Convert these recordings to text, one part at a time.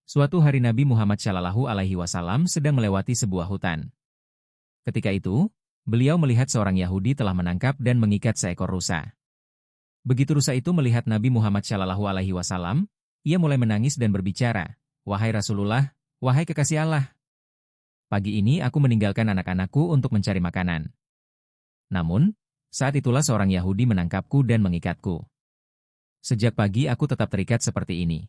Suatu hari Nabi Muhammad Shallallahu Alaihi Wasallam sedang melewati sebuah hutan. Ketika itu, beliau melihat seorang Yahudi telah menangkap dan mengikat seekor rusa. Begitu rusa itu melihat Nabi Muhammad Shallallahu Alaihi Wasallam, ia mulai menangis dan berbicara, "Wahai Rasulullah, wahai kekasih Allah, pagi ini aku meninggalkan anak-anakku untuk mencari makanan. Namun, saat itulah seorang Yahudi menangkapku dan mengikatku. Sejak pagi aku tetap terikat seperti ini.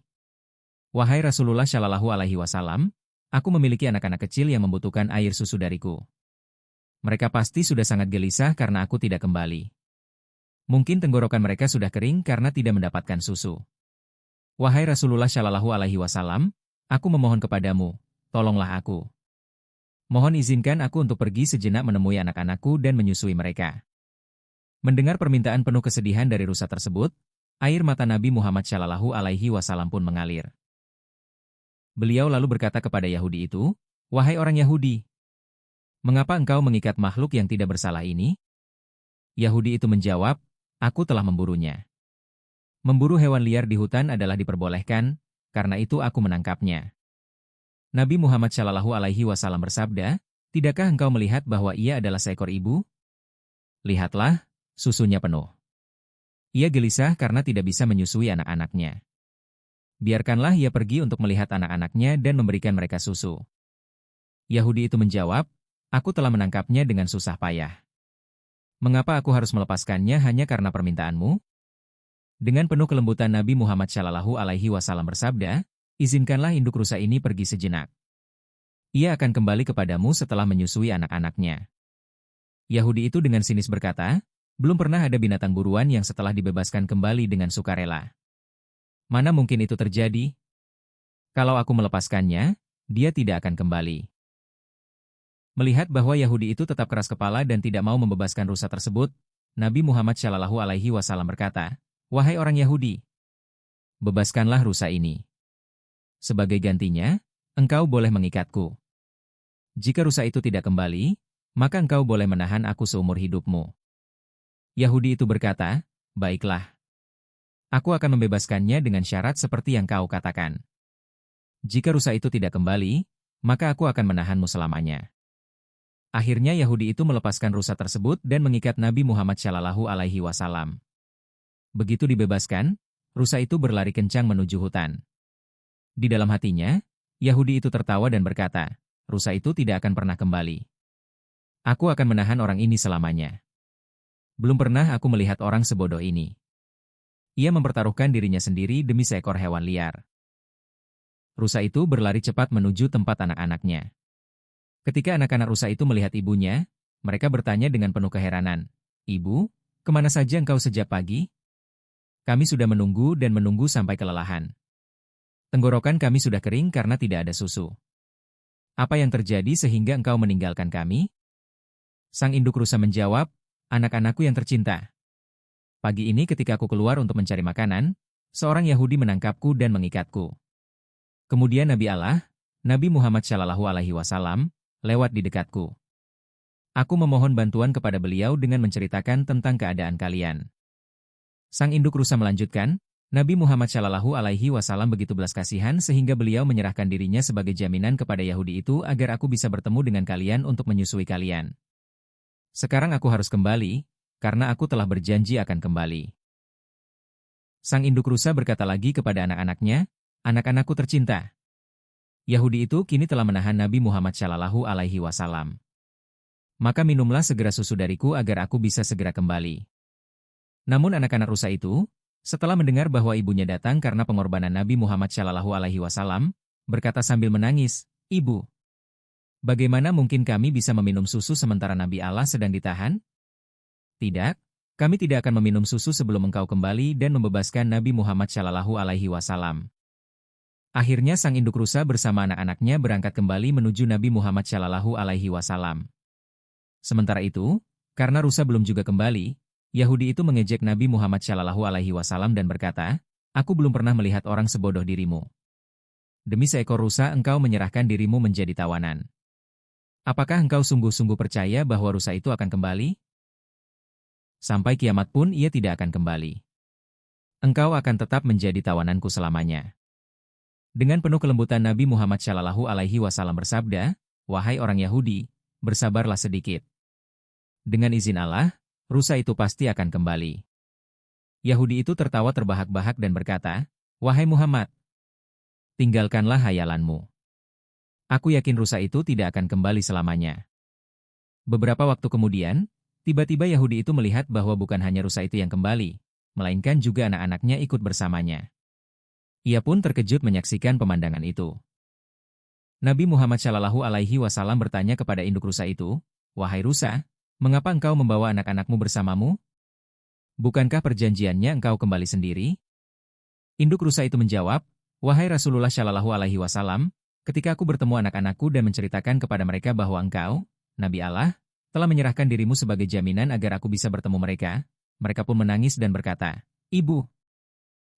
Wahai Rasulullah Shallallahu Alaihi Wasallam, aku memiliki anak-anak kecil yang membutuhkan air susu dariku. Mereka pasti sudah sangat gelisah karena aku tidak kembali. Mungkin tenggorokan mereka sudah kering karena tidak mendapatkan susu. Wahai Rasulullah Shallallahu Alaihi Wasallam, aku memohon kepadamu, tolonglah aku. Mohon izinkan aku untuk pergi sejenak menemui anak-anakku dan menyusui mereka." Mendengar permintaan penuh kesedihan dari rusa tersebut, air mata Nabi Muhammad Shallallahu Alaihi Wasallam pun mengalir. Beliau lalu berkata kepada Yahudi itu, "Wahai orang Yahudi, mengapa engkau mengikat makhluk yang tidak bersalah ini?" Yahudi itu menjawab, "Aku telah memburunya. Memburu hewan liar di hutan adalah diperbolehkan, karena itu aku menangkapnya." Nabi Muhammad Shallallahu Alaihi Wasallam bersabda, "Tidakkah engkau melihat bahwa ia adalah seekor ibu? Lihatlah, susunya penuh. Ia gelisah karena tidak bisa menyusui anak-anaknya. Biarkanlah ia pergi untuk melihat anak-anaknya dan memberikan mereka susu." Yahudi itu menjawab, "Aku telah menangkapnya dengan susah payah. Mengapa aku harus melepaskannya hanya karena permintaanmu?" Dengan penuh kelembutan Nabi Muhammad Shallallahu Alaihi Wasallam bersabda, "Izinkanlah induk rusa ini pergi sejenak. Ia akan kembali kepadamu setelah menyusui anak-anaknya." Yahudi itu dengan sinis berkata, "Belum pernah ada binatang buruan yang setelah dibebaskan kembali dengan sukarela. Mana mungkin itu terjadi? Kalau aku melepaskannya, dia tidak akan kembali." Melihat bahwa Yahudi itu tetap keras kepala dan tidak mau membebaskan rusa tersebut, Nabi Muhammad Shallallahu Alaihi Wasallam berkata, "Wahai orang Yahudi, bebaskanlah rusa ini. Sebagai gantinya, engkau boleh mengikatku. Jika rusa itu tidak kembali, maka engkau boleh menahan aku seumur hidupmu." Yahudi itu berkata, "Baiklah. Aku akan membebaskannya dengan syarat seperti yang kau katakan. Jika rusa itu tidak kembali, maka aku akan menahanmu selamanya." Akhirnya Yahudi itu melepaskan rusa tersebut dan mengikat Nabi Muhammad Shallallahu Alaihi Wasallam. Begitu dibebaskan, rusa itu berlari kencang menuju hutan. Di dalam hatinya, Yahudi itu tertawa dan berkata, "Rusa itu tidak akan pernah kembali. Aku akan menahan orang ini selamanya. Belum pernah aku melihat orang sebodoh ini." Ia mempertaruhkan dirinya sendiri demi seekor hewan liar. Rusa itu berlari cepat menuju tempat anak-anaknya. Ketika anak-anak rusa itu melihat ibunya, mereka bertanya dengan penuh keheranan, "Ibu, kemana saja engkau sejak pagi? Kami sudah menunggu dan menunggu sampai kelelahan. Tenggorokan kami sudah kering karena tidak ada susu. Apa yang terjadi sehingga engkau meninggalkan kami?" Sang induk rusa menjawab, "Anak-anakku yang tercinta. Pagi ini ketika aku keluar untuk mencari makanan, seorang Yahudi menangkapku dan mengikatku. Kemudian Nabi Allah, Nabi Muhammad Shallallahu Alaihi Wasallam, lewat di dekatku. Aku memohon bantuan kepada beliau dengan menceritakan tentang keadaan kalian." Sang induk rusa melanjutkan, "Nabi Muhammad Shallallahu Alaihi Wasallam begitu belas kasihan sehingga beliau menyerahkan dirinya sebagai jaminan kepada Yahudi itu agar aku bisa bertemu dengan kalian untuk menyusui kalian. Sekarang aku harus kembali, karena aku telah berjanji akan kembali." Sang induk rusa berkata lagi kepada anak-anaknya, "Anak-anakku tercinta. Yahudi itu kini telah menahan Nabi Muhammad Shallallahu Alaihi Wasallam. Maka minumlah segera susu dariku agar aku bisa segera kembali." Namun anak-anak rusa itu, setelah mendengar bahwa ibunya datang karena pengorbanan Nabi Muhammad Shallallahu Alaihi Wasallam, berkata sambil menangis, "Ibu, bagaimana mungkin kami bisa meminum susu sementara Nabi Allah sedang ditahan? Tidak, kami tidak akan meminum susu sebelum engkau kembali dan membebaskan Nabi Muhammad Shallallahu Alaihi Wasallam." Akhirnya sang induk rusa bersama anak-anaknya berangkat kembali menuju Nabi Muhammad Shallallahu Alaihi Wasallam. Sementara itu, karena rusa belum juga kembali, Yahudi itu mengejek Nabi Muhammad Shallallahu Alaihi Wasallam dan berkata, "Aku belum pernah melihat orang sebodoh dirimu. Demi seekor rusa engkau menyerahkan dirimu menjadi tawanan. Apakah engkau sungguh-sungguh percaya bahwa rusa itu akan kembali? Sampai kiamat pun ia tidak akan kembali. Engkau akan tetap menjadi tawananku selamanya." Dengan penuh kelembutan Nabi Muhammad Shallallahu Alaihi Wasallam bersabda, "Wahai orang Yahudi, bersabarlah sedikit. Dengan izin Allah, rusa itu pasti akan kembali." Yahudi itu tertawa terbahak-bahak dan berkata, "Wahai Muhammad, tinggalkanlah hayalanmu. Aku yakin rusa itu tidak akan kembali selamanya." Beberapa waktu kemudian, tiba-tiba Yahudi itu melihat bahwa bukan hanya rusa itu yang kembali, melainkan juga anak-anaknya ikut bersamanya. Ia pun terkejut menyaksikan pemandangan itu. Nabi Muhammad Shallallahu Alaihi Wasallam bertanya kepada induk rusa itu, "Wahai rusa, mengapa engkau membawa anak-anakmu bersamamu? Bukankah perjanjiannya engkau kembali sendiri?" Induk rusa itu menjawab, "Wahai Rasulullah Shallallahu Alaihi Wasallam, ketika aku bertemu anak-anakku dan menceritakan kepada mereka bahwa engkau, Nabi Allah, telah menyerahkan dirimu sebagai jaminan agar aku bisa bertemu mereka, mereka pun menangis dan berkata, 'Ibu,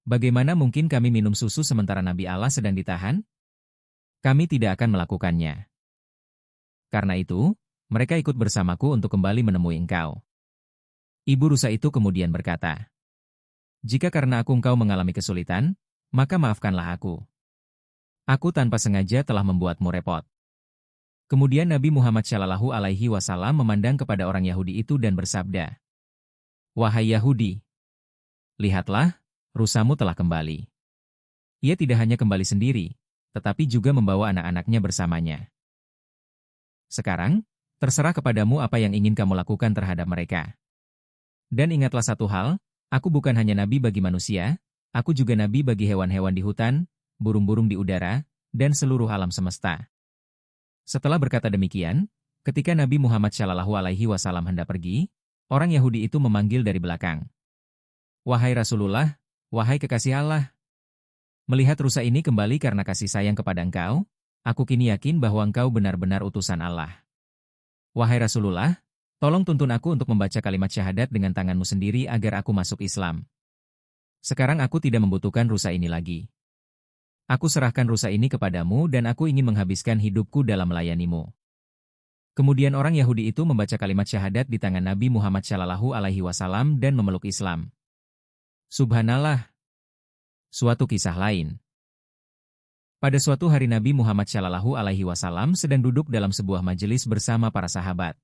bagaimana mungkin kami minum susu sementara Nabi Allah sedang ditahan? Kami tidak akan melakukannya.' Karena itu, mereka ikut bersamaku untuk kembali menemui engkau." Ibu rusa itu kemudian berkata, "Jika karena engkau mengalami kesulitan, maka maafkanlah aku. Aku tanpa sengaja telah membuatmu repot." Kemudian Nabi Muhammad Shallallahu Alaihi Wasallam memandang kepada orang Yahudi itu dan bersabda, "Wahai Yahudi, lihatlah, rusamu telah kembali. Ia tidak hanya kembali sendiri, tetapi juga membawa anak-anaknya bersamanya. Sekarang, terserah kepadamu apa yang ingin kamu lakukan terhadap mereka. Dan ingatlah satu hal, aku bukan hanya nabi bagi manusia, aku juga nabi bagi hewan-hewan di hutan, burung-burung di udara, dan seluruh alam semesta." Setelah berkata demikian, ketika Nabi Muhammad Shallallahu Alaihi Wasallam hendak pergi, orang Yahudi itu memanggil dari belakang, "Wahai Rasulullah, wahai kekasih Allah, melihat rusa ini kembali karena kasih sayang kepada engkau, aku kini yakin bahwa engkau benar-benar utusan Allah. Wahai Rasulullah, tolong tuntun aku untuk membaca kalimat syahadat dengan tanganmu sendiri agar aku masuk Islam. Sekarang aku tidak membutuhkan rusa ini lagi. Aku serahkan rusa ini kepadamu dan aku ingin menghabiskan hidupku dalam melayanimu." Kemudian orang Yahudi itu membaca kalimat syahadat di tangan Nabi Muhammad Shallallahu Alaihi Wasallam dan memeluk Islam. Subhanallah. Suatu kisah lain. Pada suatu hari Nabi Muhammad Shallallahu Alaihi Wasallam sedang duduk dalam sebuah majelis bersama para sahabat.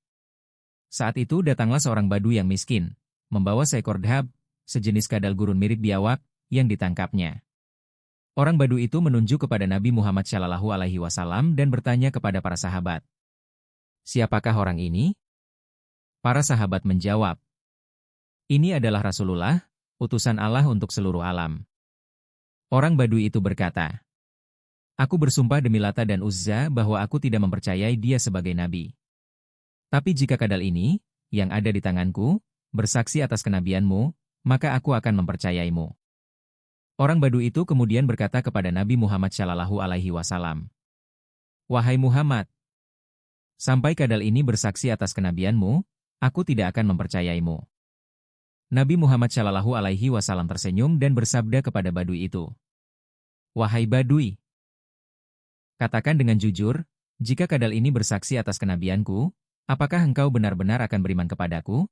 Saat itu datanglah seorang badu yang miskin, membawa seekor dhab, sejenis kadal gurun mirip biawak, yang ditangkapnya. Orang badu itu menunjuk kepada Nabi Muhammad Shallallahu Alaihi Wasallam dan bertanya kepada para sahabat, "Siapakah orang ini?" Para sahabat menjawab, "Ini adalah Rasulullah, utusan Allah untuk seluruh alam." Orang badu itu berkata, "Aku bersumpah demi Lata dan Uzza bahwa aku tidak mempercayai dia sebagai nabi. Tapi jika kadal ini, yang ada di tanganku, bersaksi atas kenabianmu, maka aku akan mempercayaimu." Orang badu itu kemudian berkata kepada Nabi Muhammad Shallallahu Alaihi Wasallam, "Wahai Muhammad, sampai kadal ini bersaksi atas kenabianmu, aku tidak akan mempercayaimu." Nabi Muhammad Shallallahu Alaihi Wasallam tersenyum dan bersabda kepada badui itu, "Wahai badui, katakan dengan jujur, jika kadal ini bersaksi atas kenabianku, apakah engkau benar-benar akan beriman kepadaku?"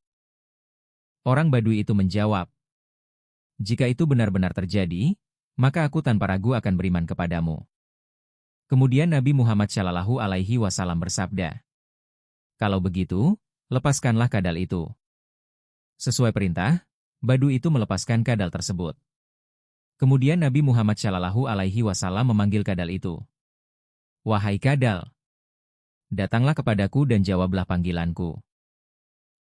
Orang badui itu menjawab, "Jika itu benar-benar terjadi, maka aku tanpa ragu akan beriman kepadamu." Kemudian Nabi Muhammad Shallallahu Alaihi Wasallam bersabda, "Kalau begitu, lepaskanlah kadal itu." Sesuai perintah, badu itu melepaskan kadal tersebut. Kemudian Nabi Muhammad Shallallahu Alaihi Wasallam memanggil kadal itu, "Wahai kadal, datanglah kepadaku dan jawablah panggilanku."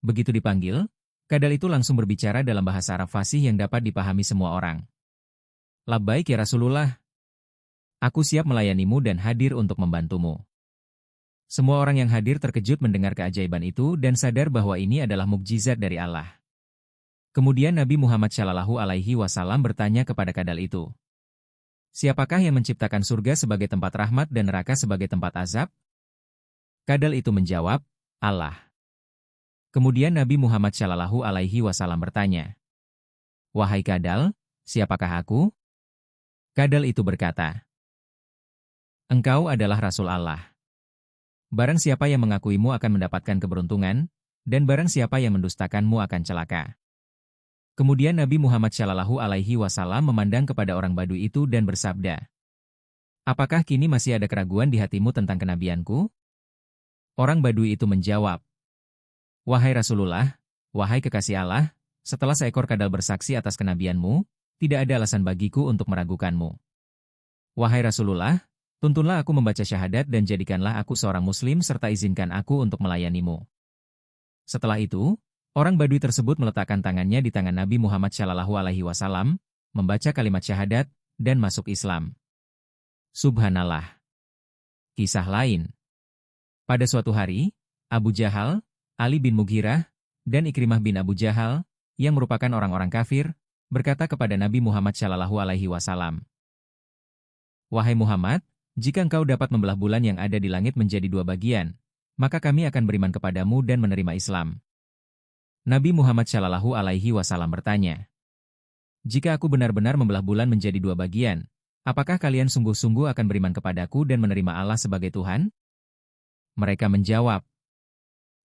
Begitu dipanggil, kadal itu langsung berbicara dalam bahasa Arab fasih yang dapat dipahami semua orang. "Labbaik ya Rasulullah. Aku siap melayanimu dan hadir untuk membantumu." Semua orang yang hadir terkejut mendengar keajaiban itu dan sadar bahwa ini adalah mukjizat dari Allah. Kemudian Nabi Muhammad Shallallahu Alaihi Wasallam bertanya kepada kadal itu, "Siapakah yang menciptakan surga sebagai tempat rahmat dan neraka sebagai tempat azab?" Kadal itu menjawab, "Allah." Kemudian Nabi Muhammad Shallallahu Alaihi Wasallam bertanya, "Wahai kadal, siapakah aku?" Kadal itu berkata, "Engkau adalah Rasul Allah. Barang siapa yang mengakuimu akan mendapatkan keberuntungan, dan barang siapa yang mendustakanmu akan celaka." Kemudian Nabi Muhammad Shallallahu Alaihi Wasallam memandang kepada orang Badui itu dan bersabda, Apakah kini masih ada keraguan di hatimu tentang kenabianku? Orang Badui itu menjawab, wahai Rasulullah, wahai kekasih Allah, setelah seekor kadal bersaksi atas kenabianmu, tidak ada alasan bagiku untuk meragukanmu. Wahai Rasulullah, tuntunlah aku membaca syahadat dan jadikanlah aku seorang muslim serta izinkan aku untuk melayanimu. Setelah itu, orang Badui tersebut meletakkan tangannya di tangan Nabi Muhammad SAW, membaca kalimat syahadat, dan masuk Islam. Subhanallah. Kisah lain. Pada suatu hari, Abu Jahal, Ali bin Mughirah, dan Ikrimah bin Abu Jahal, yang merupakan orang-orang kafir, berkata kepada Nabi Muhammad SAW, wahai Muhammad, jika engkau dapat membelah bulan yang ada di langit menjadi dua bagian, maka kami akan beriman kepadamu dan menerima Islam. Nabi Muhammad SAW bertanya, jika aku benar-benar membelah bulan menjadi dua bagian, apakah kalian sungguh-sungguh akan beriman kepadaku dan menerima Allah sebagai Tuhan? Mereka menjawab,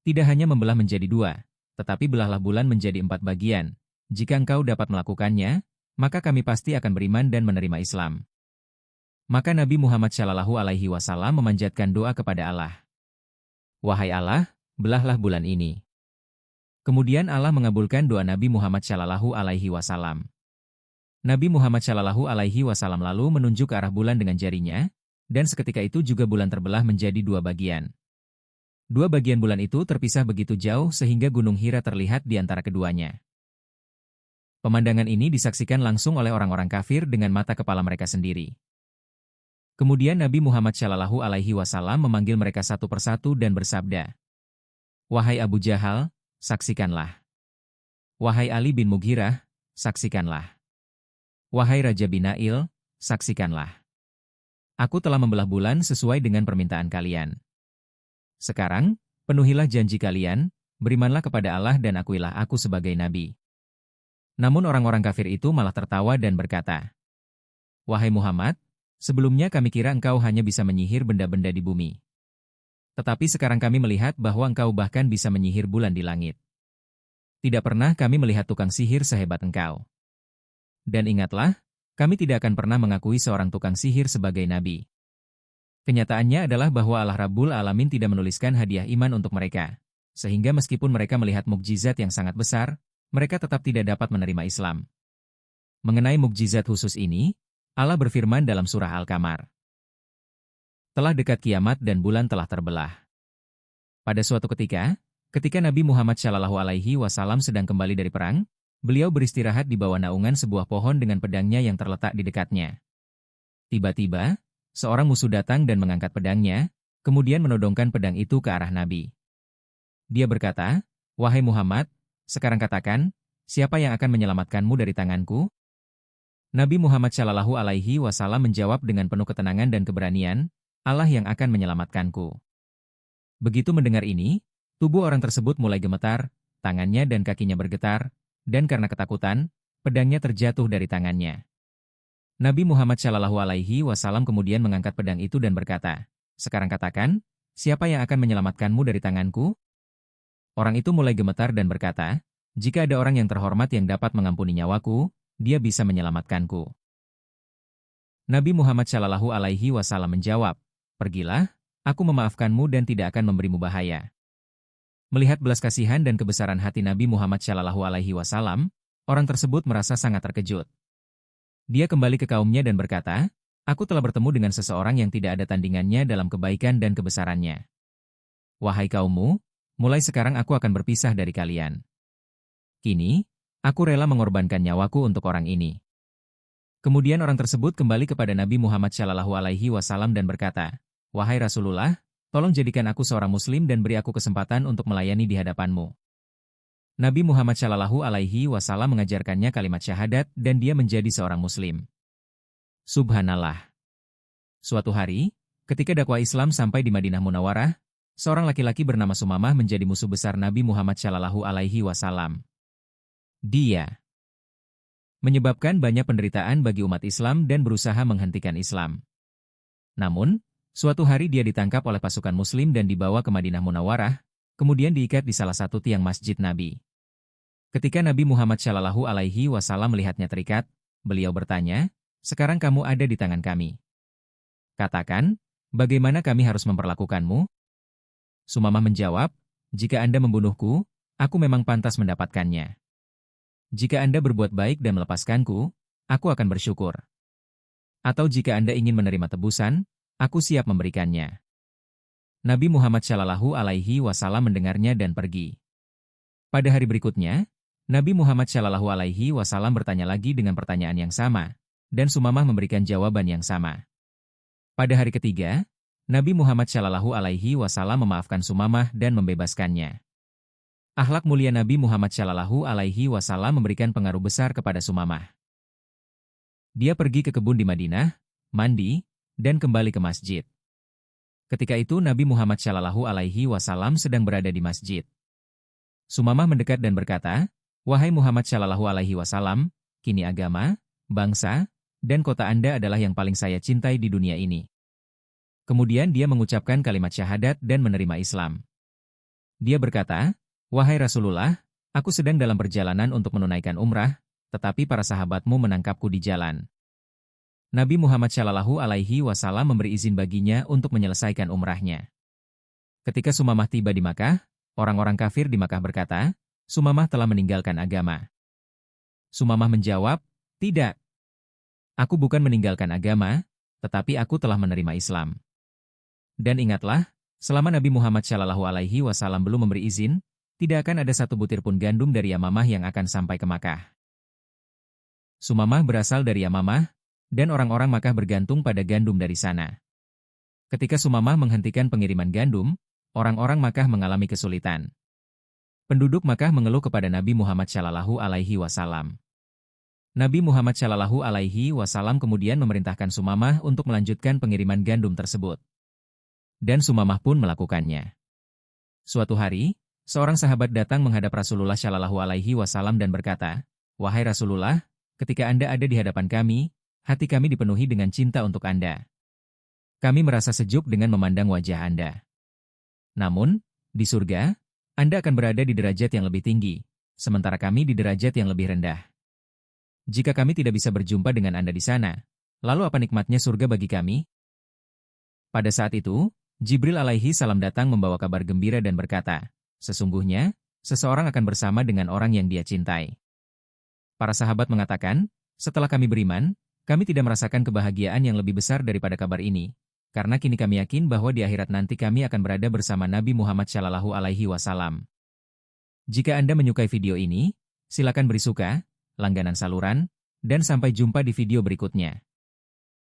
tidak hanya membelah menjadi dua, tetapi belahlah bulan menjadi 4 bagian. Jika engkau dapat melakukannya, maka kami pasti akan beriman dan menerima Islam. Maka Nabi Muhammad SAW memanjatkan doa kepada Allah. Wahai Allah, belahlah bulan ini. Kemudian Allah mengabulkan doa Nabi Muhammad SAW. Nabi Muhammad SAW lalu menunjuk ke arah bulan dengan jarinya, dan seketika itu juga bulan terbelah menjadi 2 bagian. 2 bagian bulan itu terpisah begitu jauh sehingga Gunung Hira terlihat di antara keduanya. Pemandangan ini disaksikan langsung oleh orang-orang kafir dengan mata kepala mereka sendiri. Kemudian Nabi Muhammad SAW memanggil mereka satu persatu dan bersabda, wahai Abu Jahal, saksikanlah. Wahai Ali bin Mughirah, saksikanlah. Wahai Raja bin Nail, saksikanlah. Aku telah membelah bulan sesuai dengan permintaan kalian. Sekarang, penuhilah janji kalian, berimanlah kepada Allah dan akuilah aku sebagai Nabi. Namun orang-orang kafir itu malah tertawa dan berkata, wahai Muhammad, sebelumnya kami kira engkau hanya bisa menyihir benda-benda di bumi. Tetapi sekarang kami melihat bahwa engkau bahkan bisa menyihir bulan di langit. Tidak pernah kami melihat tukang sihir sehebat engkau. Dan ingatlah, kami tidak akan pernah mengakui seorang tukang sihir sebagai Nabi. Kenyataannya adalah bahwa Allah Rabbul Alamin tidak menuliskan hadiah iman untuk mereka, sehingga meskipun mereka melihat mukjizat yang sangat besar, mereka tetap tidak dapat menerima Islam. Mengenai mukjizat khusus ini, Allah berfirman dalam surah Al-Qamar, telah dekat kiamat dan bulan telah terbelah. Pada suatu ketika Nabi Muhammad SAW sedang kembali dari perang, beliau beristirahat di bawah naungan sebuah pohon dengan pedangnya yang terletak di dekatnya. Tiba-tiba, seorang musuh datang dan mengangkat pedangnya, kemudian menodongkan pedang itu ke arah Nabi. Dia berkata, wahai Muhammad, sekarang katakan, siapa yang akan menyelamatkanmu dari tanganku? Nabi Muhammad SAW menjawab dengan penuh ketenangan dan keberanian, Allah yang akan menyelamatkanku. Begitu mendengar ini, tubuh orang tersebut mulai gemetar, tangannya dan kakinya bergetar, dan karena ketakutan, pedangnya terjatuh dari tangannya. Nabi Muhammad SAW kemudian mengangkat pedang itu dan berkata, sekarang katakan, siapa yang akan menyelamatkanmu dari tanganku? Orang itu mulai gemetar dan berkata, jika ada orang yang terhormat yang dapat mengampuni nyawaku, dia bisa menyelamatkanku. Nabi Muhammad SAW menjawab, pergilah, aku memaafkanmu dan tidak akan memberimu bahaya. Melihat belas kasihan dan kebesaran hati Nabi Muhammad SAW, orang tersebut merasa sangat terkejut. Dia kembali ke kaumnya dan berkata, aku telah bertemu dengan seseorang yang tidak ada tandingannya dalam kebaikan dan kebesarannya. Wahai kaummu, mulai sekarang aku akan berpisah dari kalian. Kini, aku rela mengorbankan nyawaku untuk orang ini. Kemudian orang tersebut kembali kepada Nabi Muhammad SAW dan berkata, wahai Rasulullah, tolong jadikan aku seorang muslim dan beri aku kesempatan untuk melayani di hadapanmu. Nabi Muhammad SAW mengajarkannya kalimat syahadat dan dia menjadi seorang muslim. Subhanallah. Suatu hari, ketika dakwah Islam sampai di Madinah Munawwarah, seorang laki-laki bernama Sumamah menjadi musuh besar Nabi Muhammad SAW. Dia menyebabkan banyak penderitaan bagi umat Islam dan berusaha menghentikan Islam. Namun, suatu hari dia ditangkap oleh pasukan muslim dan dibawa ke Madinah Munawwarah, kemudian diikat di salah satu tiang masjid Nabi. Ketika Nabi Muhammad SAW melihatnya terikat, beliau bertanya, sekarang kamu ada di tangan kami. Katakan, bagaimana kami harus memperlakukanmu? Sumamah menjawab, jika Anda membunuhku, aku memang pantas mendapatkannya. Jika Anda berbuat baik dan melepaskanku, aku akan bersyukur. Atau jika Anda ingin menerima tebusan, aku siap memberikannya. Nabi Muhammad Shallallahu Alaihi Wasallam mendengarnya dan pergi. Pada hari berikutnya, Nabi Muhammad Shallallahu Alaihi Wasallam bertanya lagi dengan pertanyaan yang sama, dan Sumamah memberikan jawaban yang sama. Pada hari ketiga, Nabi Muhammad Shallallahu Alaihi Wasallam memaafkan Sumamah dan membebaskannya. Akhlak mulia Nabi Muhammad Shallallahu Alaihi Wasallam memberikan pengaruh besar kepada Sumamah. Dia pergi ke kebun di Madinah, mandi, dan kembali ke masjid. Ketika itu Nabi Muhammad Shallallahu Alaihi Wasallam sedang berada di masjid. Sumamah mendekat dan berkata, "Wahai Muhammad Shallallahu Alaihi Wasallam, kini agama, bangsa, dan kota Anda adalah yang paling saya cintai di dunia ini." Kemudian dia mengucapkan kalimat syahadat dan menerima Islam. Dia berkata, "Wahai Rasulullah, aku sedang dalam perjalanan untuk menunaikan umrah, tetapi para sahabatmu menangkapku di jalan." Nabi Muhammad Shallallahu Alaihi Wasallam memberi izin baginya untuk menyelesaikan umrahnya. Ketika Sumamah tiba di Makkah, orang-orang kafir di Makkah berkata, Sumamah telah meninggalkan agama. Sumamah menjawab, "Tidak. Aku bukan meninggalkan agama, tetapi aku telah menerima Islam." Dan ingatlah, selama Nabi Muhammad Shallallahu Alaihi Wasallam belum memberi izin, tidak akan ada satu butir pun gandum dari Yamamah yang akan sampai ke Makkah. Sumamah berasal dari Yamamah, dan orang-orang Makkah bergantung pada gandum dari sana. Ketika Sumamah menghentikan pengiriman gandum, orang-orang Makkah mengalami kesulitan. Penduduk Makkah mengeluh kepada Nabi Muhammad Shallallahu Alaihi Wasallam. Nabi Muhammad Shallallahu Alaihi Wasallam kemudian memerintahkan Sumamah untuk melanjutkan pengiriman gandum tersebut. Dan Sumamah pun melakukannya. Suatu hari, seorang sahabat datang menghadap Rasulullah Shallallahu Alaihi Wasallam dan berkata, "Wahai Rasulullah, ketika Anda ada di hadapan kami, hati kami dipenuhi dengan cinta untuk Anda. Kami merasa sejuk dengan memandang wajah Anda. Namun, di surga, Anda akan berada di derajat yang lebih tinggi, sementara kami di derajat yang lebih rendah. Jika kami tidak bisa berjumpa dengan Anda di sana, lalu apa nikmatnya surga bagi kami?" Pada saat itu, Jibril alaihi salam datang membawa kabar gembira dan berkata, "Sesungguhnya, seseorang akan bersama dengan orang yang dia cintai." Para sahabat mengatakan, "Setelah kami beriman, kami tidak merasakan kebahagiaan yang lebih besar daripada kabar ini, karena kini kami yakin bahwa di akhirat nanti kami akan berada bersama Nabi Muhammad Shallallahu Alaihi Wasallam." Jika Anda menyukai video ini, silakan beri suka, langganan saluran, dan sampai jumpa di video berikutnya.